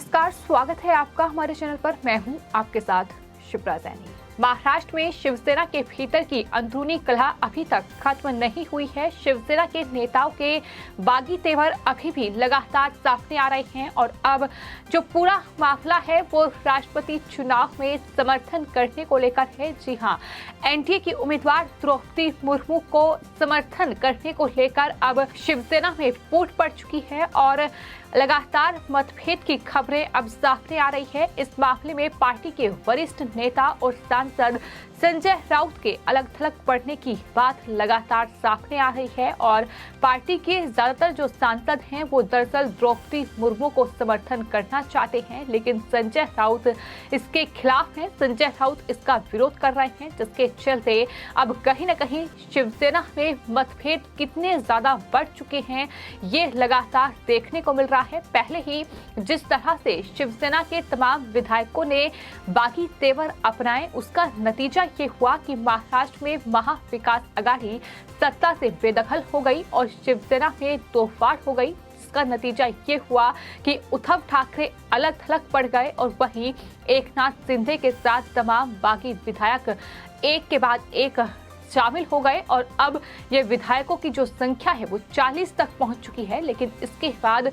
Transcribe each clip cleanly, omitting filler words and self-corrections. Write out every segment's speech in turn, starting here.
नमस्कार, स्वागत है आपका हमारे चैनल पर। मैं हूं आपके साथ शिप्रा सैनी। महाराष्ट्र में शिवसेना के भीतर की अंदरूनी कलह अभी तक खत्म नहीं हुई है। शिवसेना के नेताओं के बागी तेवर अभी भी लगातार सामने आ रहे हैं और अब जो पूरा मामला है वो राष्ट्रपति चुनाव में समर्थन करने को लेकर है। जी हां, एनडीए की उम्मीदवार द्रौपदी मुर्मू को समर्थन करने को लेकर अब शिवसेना में फूट पड़ चुकी है और लगातार मतभेद की खबरें अब सामने आ रही है। इस मामले में पार्टी के वरिष्ठ नेता और सांसद संजय राउत के अलग थलग पड़ने की बात लगातार सामने आ रही है और पार्टी के ज्यादातर जो सांसद हैं वो दरअसल द्रौपदी मुर्मू को समर्थन करना चाहते हैं, लेकिन संजय राउत इसके खिलाफ हैं। संजय राउत इसका विरोध कर रहे हैं, जिसके चलते अब कहीं न कहीं शिवसेना में मतभेद कितने ज्यादा बढ़ चुके हैं ये लगातार देखने को मिल रहा है। पहले ही जिस तरह से शिवसेना के तमाम विधायकों ने बागी तेवर अपनाए, उसका नतीजा ये हुआ कि महाराष्ट्र में महाविकास अघाड़ी सत्ता से बेदखल हो गई और शिवसेना में दो फाड़ हो गई। इसका नतीजा ये हुआ कि उद्धव ठाकरे अलग थलग पड़ गए और वहीं एकनाथ शिंदे के साथ तमाम बागी विधायक एक के बाद एक शामिल हो गए और अब ये विधायकों की जो संख्या है वो 40 तक पहुंच चुकी है। लेकिन इसके बाद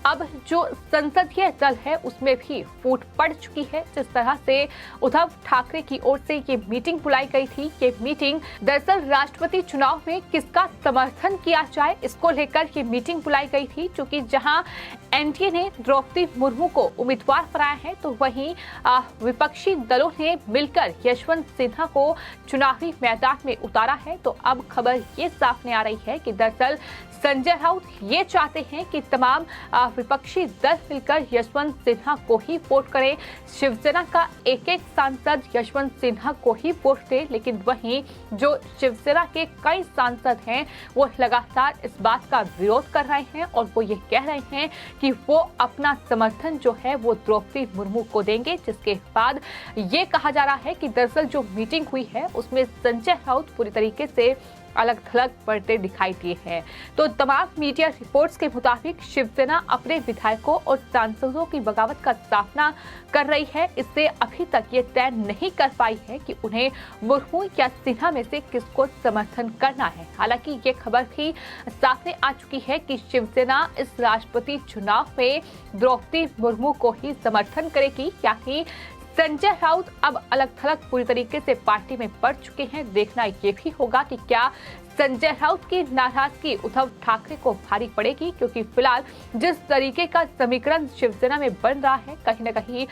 अब जो संसदीय दल है उसमें भी फूट पड़ चुकी है। जिस तरह से उद्धव ठाकरे की ओर से ये मीटिंग बुलाई गई थी, ये मीटिंग दरअसल राष्ट्रपति चुनाव में किसका समर्थन किया जाए इसको लेकर ये मीटिंग बुलाई गई थी, क्योंकि जहां एनडीए ने द्रौपदी मुर्मू को उम्मीदवार बनाया है तो वहीं विपक्षी दलों ने मिलकर यशवंत सिन्हा को चुनावी मैदान में उतारा है। तो अब खबर ये सामने आ रही है कि दरअसल संजय राउत ये चाहते हैं कि तमाम विपक्षी दल मिलकर यशवंत सिन्हा को ही वोट करें, शिवसेना का एक एक सांसद यशवंत सिन्हा को ही वोट दे। लेकिन वहीं जो शिवसेना के कई सांसद हैं वो लगातार इस बात का विरोध कर रहे हैं और वो ये कह रहे हैं कि वो अपना समर्थन जो है वो द्रौपदी मुर्मू को देंगे। जिसके बाद ये कहा जा रहा है कि दरअसल जो मीटिंग हुई है उसमें संजय राउत पूरी तरीके से अलग थलग पड़ते दिखाई दिए हैं। तो तमाम मीडिया रिपोर्ट्स के मुताबिक शिवसेना अपने विधायकों और सांसदों की बगावत का सामना कर रही है। इससे अभी तक ये तय नहीं कर पाई है कि उन्हें मुर्मू या सिन्हा में से किसको समर्थन करना है। हालांकि ये खबर भी सामने आ चुकी है कि शिवसेना इस राष्ट्रपति चुनाव में द्रौपदी मुर्मू को ही समर्थन करेगी, यानी संजय राउत अब अलग थलग पूरी तरीके से पार्टी में पड़ चुके हैं। देखना ये भी होगा कि क्या संजय राउत की नाराजगी उद्धव ठाकरे को भारी पड़ेगी, क्योंकि फिलहाल जिस तरीके का समीकरण शिवसेना में बन रहा है कहीं न कहीं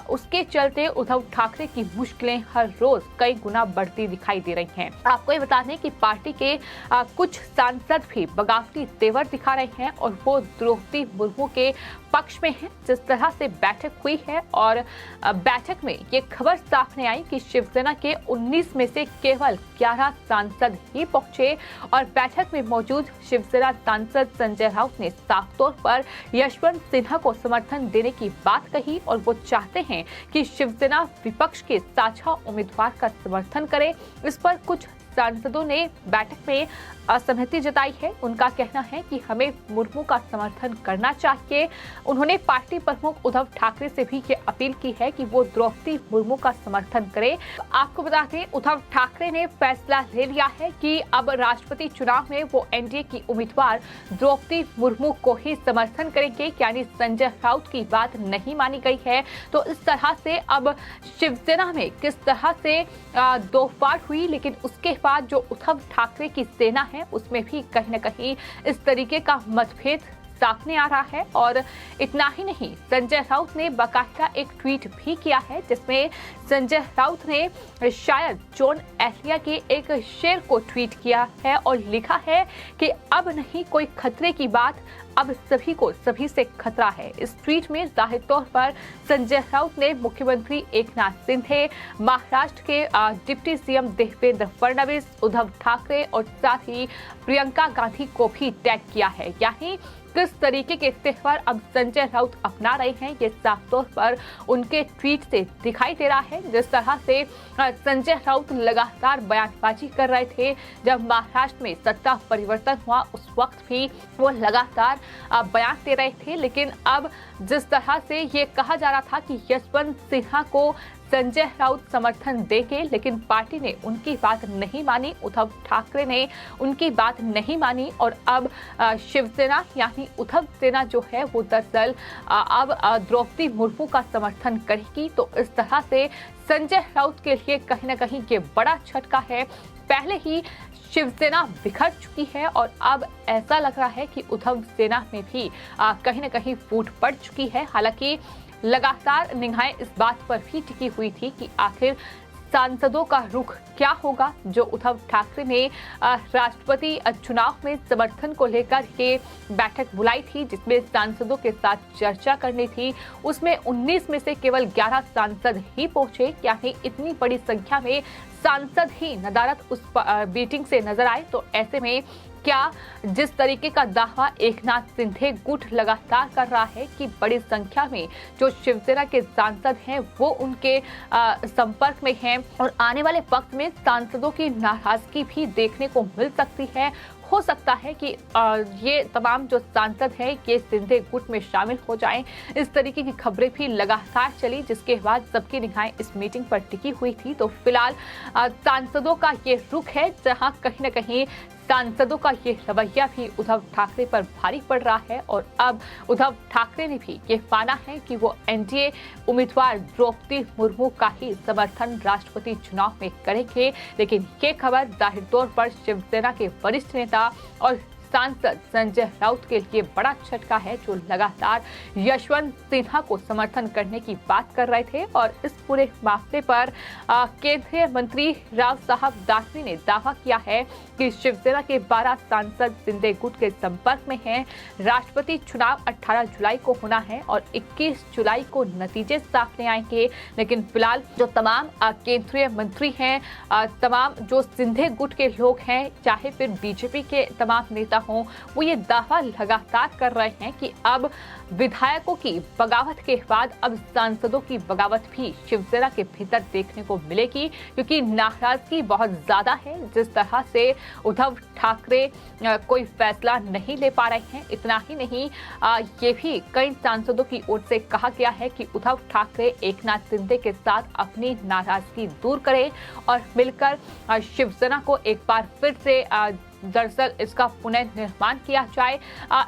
उसके चलते उद्धव ठाकरे की मुश्किलें हर रोज कई गुना बढ़ती दिखाई दे रही हैं। आपको ये बता दें कि पार्टी के कुछ सांसद भी बगावती तेवर दिखा रहे हैं और वो द्रौपदी मुर्मू के पक्ष में है। जिस तरह से बैठक हुई है और बैठक में ये खबर सामने आई कि शिवसेना के 19 में से केवल 11 सांसद ही पहुंचे और बैठक में मौजूद शिवसेना सांसद संजय राउत ने साफ तौर पर यशवंत सिन्हा को समर्थन देने की बात कही और वो चाहते हैं कि शिवसेना विपक्ष के साझा उम्मीदवार का समर्थन करे। इस पर कुछ सांसदों ने बैठक में असहमति जताई है। उनका कहना है कि हमें मुर्मू का समर्थन करना चाहिए। उन्होंने पार्टी प्रमुख उद्धव ठाकरे से भी ये अपील की है कि वो द्रौपदी मुर्मू का समर्थन करें। आपको बता दें, उद्धव ठाकरे ने फैसला ले लिया है कि अब राष्ट्रपति चुनाव में वो एनडीए की उम्मीदवार द्रौपदी मुर्मू को ही समर्थन करेंगे, यानी संजय राउत की बात नहीं मानी गई है। तो इस तरह से अब शिवसेना में किस तरह से दो फाड़ हुई, लेकिन उसके बाद जो उद्धव ठाकरे की सेना है उसमें भी कहीं न कहीं इस तरीके का मतभेद सामने आ रहा है। और इतना ही नहीं, संजय राउत ने बाकायदा एक ट्वीट भी किया है जिसमें संजय राउत ने शायद जॉन एलिया के एक शेर को ट्वीट किया है और लिखा है कि अब नहीं कोई खतरे की बात, अब सभी को सभी से खतरा है। इस ट्वीट में जाहिर तौर पर संजय राउत ने मुख्यमंत्री एकनाथ शिंदे, महाराष्ट्र के डिप्टी सीएम देवेंद्र फडणवीस, उद्धव ठाकरे और साथ ही प्रियंका गांधी को भी टैग किया है। यानी किस तरीके के इस्तेमाल अब संजय राउत अपना रहे हैं, ये साफ तौर पर उनके ट्वीट से दिखाई दे रहा है। जिस तरह से संजय राउत लगातार बयानबाजी कर रहे थे, जब महाराष्ट्र में सत्ता परिवर्तन हुआ उस वक्त भी वो लगातार बयान दे रहे थे, लेकिन अब जिस तरह से ये कहा जा रहा था कि यशवंत सिन्हा को संजय राउत समर्थन देंगे, लेकिन पार्टी ने उनकी बात नहीं मानी, उद्धव ठाकरे ने उनकी बात नहीं मानी और अब शिवसेना यानी उद्धव सेना जो है वो दरअसल अब द्रौपदी मुर्मू का समर्थन करेगी। तो इस तरह से संजय राउत के लिए कहीं ना कहीं ये बड़ा झटका है। पहले ही शिवसेना बिखर चुकी है और अब ऐसा लग रहा है कि उद्धव सेना में भी कहीं ना कहीं फूट पड़ चुकी है। हालांकि लगातार निगाहें इस बात पर भी टिकी हुई थी कि आखिर सांसदों का रुख क्या होगा। जो उद्धव ठाकरे ने राष्ट्रपति चुनाव में समर्थन को लेकर ये बैठक बुलाई थी, जिसमें सांसदों के साथ चर्चा करनी थी, उसमें 19 में से केवल 11 सांसद ही पहुंचे। यानी इतनी बड़ी संख्या में सांसद ही नदारद उस मीटिंग से नजर आए। तो ऐसे में क्या जिस तरीके का दावा एकनाथ शिंदे गुट लगातार कर रहा है कि बड़ी संख्या में जो शिवसेना के सांसद हैं वो उनके संपर्क में हैं और आने वाले वक्त में सांसदों की नाराजगी भी देखने को मिल सकती है। हो सकता है कि ये तमाम जो सांसद हैं ये शिंदे गुट में शामिल हो जाएं। इस तरीके की खबरें भी लगातार चली, जिसके बाद सबकी निगाहें इस मीटिंग पर टिकी हुई थी। तो फिलहाल सांसदों का ये रुख है, जहां कहीं न कहीं सांसदों का ये रवैया भी उद्धव ठाकरे पर भारी पड़ रहा है और अब उद्धव ठाकरे ने भी ये माना है कि वो एनडीए उम्मीदवार द्रौपदी मुर्मू का ही समर्थन राष्ट्रपति चुनाव में करेंगे। लेकिन ये खबर जाहिर तौर पर शिवसेना के वरिष्ठ नेता और सांसद संजय राउत के लिए बड़ा झटका है, जो लगातार यशवंत सिन्हा को समर्थन करने की बात कर रहे थे। और इस पूरे मामले पर केंद्रीय मंत्री राव साहब दानवे ने दावा किया है कि शिवसेना के 12 सांसद शिंदे गुट के संपर्क में हैं। राष्ट्रपति चुनाव 18 जुलाई को होना है और 21 जुलाई को नतीजे सामने आएंगे। लेकिन फिलहाल जो तमाम केंद्रीय मंत्री हैं, तमाम जो शिंदे गुट के लोग हैं, चाहे फिर बीजेपी के तमाम नेता हों, वो ये दावा लगातार कर रहे हैं कि अब विधायकों की बगावत के बाद अब सांसदों की बगावत भी शिवसेना के भीतर देखने को मिलेगी, क्योंकि नाराजगी बहुत ज्यादा है। जिस तरह से उद्धव ठाकरे कोई फैसला नहीं ले पा रहे हैं, इतना ही नहीं ये भी कई सांसदों की ओर से कहा गया है कि उद्धव ठाकरे एकनाथ शिंदे के साथ अपनी नाराजगी दूर करें और मिलकर शिवसेना को एक बार फिर से दरअसल इसका पुनर्निर्माण किया जाए।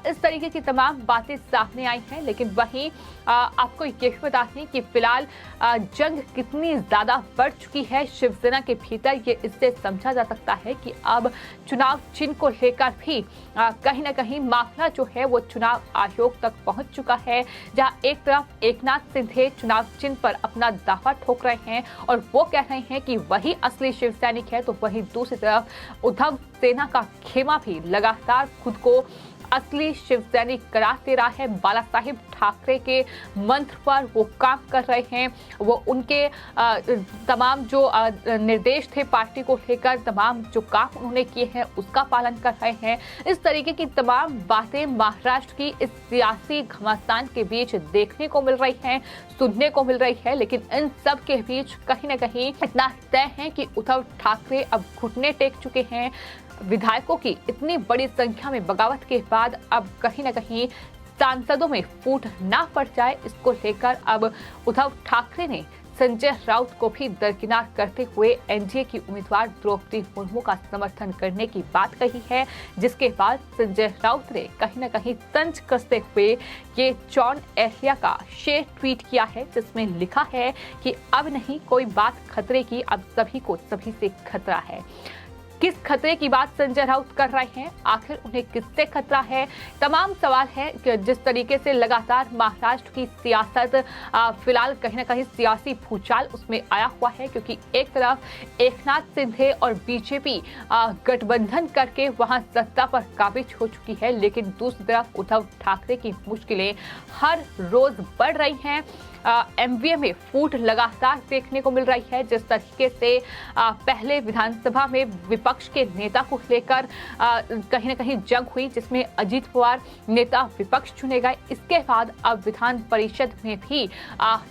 इस तरीके की तमाम बातें सामने आई हैं। लेकिन वहीं आपको ये बता दें कि फिलहाल जंग कितनी ज्यादा बढ़ चुकी है शिवसेना के भीतर, ये इससे समझा जा सकता है कि अब चुनाव चिन्ह को लेकर भी कहीं ना कहीं मामला जो है वो चुनाव आयोग तक पहुंच चुका है, जहां एक तरफ एकनाथ शिंदे चुनाव चिन्ह पर अपना दावा ठोक रहे हैं और वो कह रहे हैं कि वही असली शिव सैनिक है, तो वहीं दूसरी तरफ उद्धव सेना का खेमा भी लगातार खुद को असली शिव सैनिक करार दे रहा है। बाला साहिब ठाकरे के मंत्र पर वो काम कर रहे हैं, वो उनके तमाम जो निर्देश थे पार्टी को लेकर, तमाम जो काम उन्होंने किए हैं उसका पालन कर रहे हैं। इस तरीके की तमाम बातें महाराष्ट्र की इस सियासी घमासान के बीच देखने को मिल रही हैं, सुनने को मिल रही है। लेकिन इन सब के बीच कहीं ना कहीं इतना तय है कि उद्धव ठाकरे अब घुटने टेक चुके हैं। विधायकों की इतनी बड़ी संख्या में बगावत के बाद अब कहीं ना कहीं सांसदों में फूट ना पड़ जाए, इसको लेकर अब उद्धव ठाकरे ने संजय राउत को भी दरकिनार करते हुए एनडीए की उम्मीदवार द्रौपदी मुर्मू का समर्थन करने की बात कही है, जिसके बाद संजय राउत ने कहीं ना कहीं तंज कसते हुए ये जॉन एहलिया का शेयर ट्वीट किया है, जिसमें लिखा है कि अब नहीं कोई बात खतरे की, अब सभी को सभी से खतरा है। किस खतरे की बात संजय राउत कर रहे हैं, आखिर उन्हें किससे खतरा है, तमाम सवाल है कि जिस तरीके से लगातार महाराष्ट्र की सियासत फिलहाल कहीं ना कहीं सियासी भूचाल उसमें आया हुआ है, क्योंकि एक तरफ एकनाथ शिंदे और बीजेपी गठबंधन करके वहां सत्ता पर काबिज हो चुकी है, लेकिन दूसरी तरफ उद्धव ठाकरे की मुश्किलें हर रोज बढ़ रही हैं। एमवीए में फूट लगातार देखने को मिल रही है। जिस तरीके से पहले विधानसभा में विपक्ष के नेता को लेकर कहीं न कहीं जंग हुई, जिसमें अजीत पवार नेता विपक्ष चुने गए। इसके बाद अब विधान परिषद में भी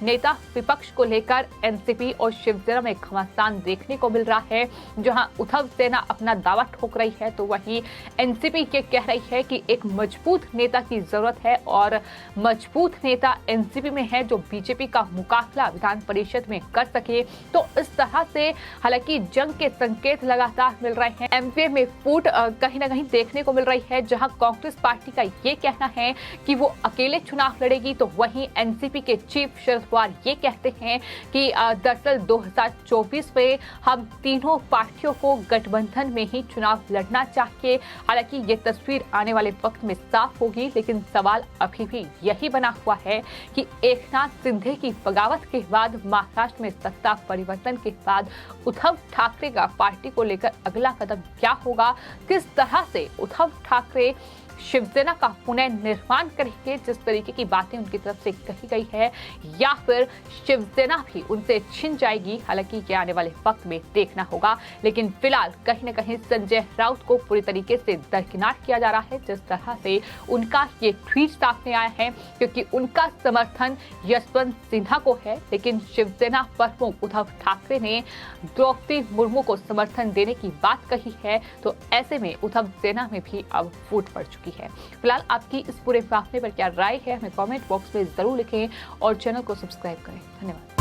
नेता विपक्ष को लेकर एनसीपी और शिवसेना में घमासान देखने को मिल रहा है। जहां उद्धव सेना अपना दावा ठोक रही है तो वहीं एनसीपी ये कह रही है कि एक मजबूत नेता की जरूरत है और मजबूत नेता एनसीपी में है जो बीजेपी का मुकाबला विधान परिषद में कर सके। तो इस तरह से हालांकि जंग के संकेत लगातार मिल रहे हैं। एमपी में फूट कहीं ना कहीं देखने को मिल रही है, जहां कांग्रेस पार्टी का ये कहना है कि वो अकेले चुनाव लड़ेगी, तो वहीं एनसीपी के चीफ शरद पवार ये कहते हैं कि दरअसल 2024 में हम तीनों पार्टियों को गठबंधन में ही चुनाव लड़ना चाहिए। हालांकि ये तस्वीर आने वाले वक्त में साफ होगी, लेकिन सवाल अभी भी यही बना हुआ है कि एकनाथ शिंदे की बगावत के बाद महाराष्ट्र में सत्ता परिवर्तन के बाद उद्धव ठाकरे का पार्टी को लेकर अगला कदम क्या होगा, किस तरह से उद्धव ठाकरे शिवसेना का पुनर्निर्माण करेंगे, जिस तरीके की बातें उनकी तरफ से कही गई है, या फिर शिवसेना भी उनसे छिन जाएगी। हालांकि ये आने वाले वक्त में देखना होगा, लेकिन फिलहाल कहीं न कहीं संजय राउत को पूरी तरीके से दरकिनार किया जा रहा है। जिस तरह से उनका ये ट्वीट सामने आया है, क्योंकि उनका समर्थन यशवंत सिन्हा को है, लेकिन शिवसेना प्रमुख उद्धव ठाकरे ने द्रौपदी मुर्मू को समर्थन देने की बात कही है। तो ऐसे में उद्धव सेना में भी अब फूट पड़ चुकी है। फिलहाल आपकी इस पूरे मामले पर क्या राय है, हमें कमेंट बॉक्स में जरूर लिखें और चैनल को सब्सक्राइब करें। धन्यवाद।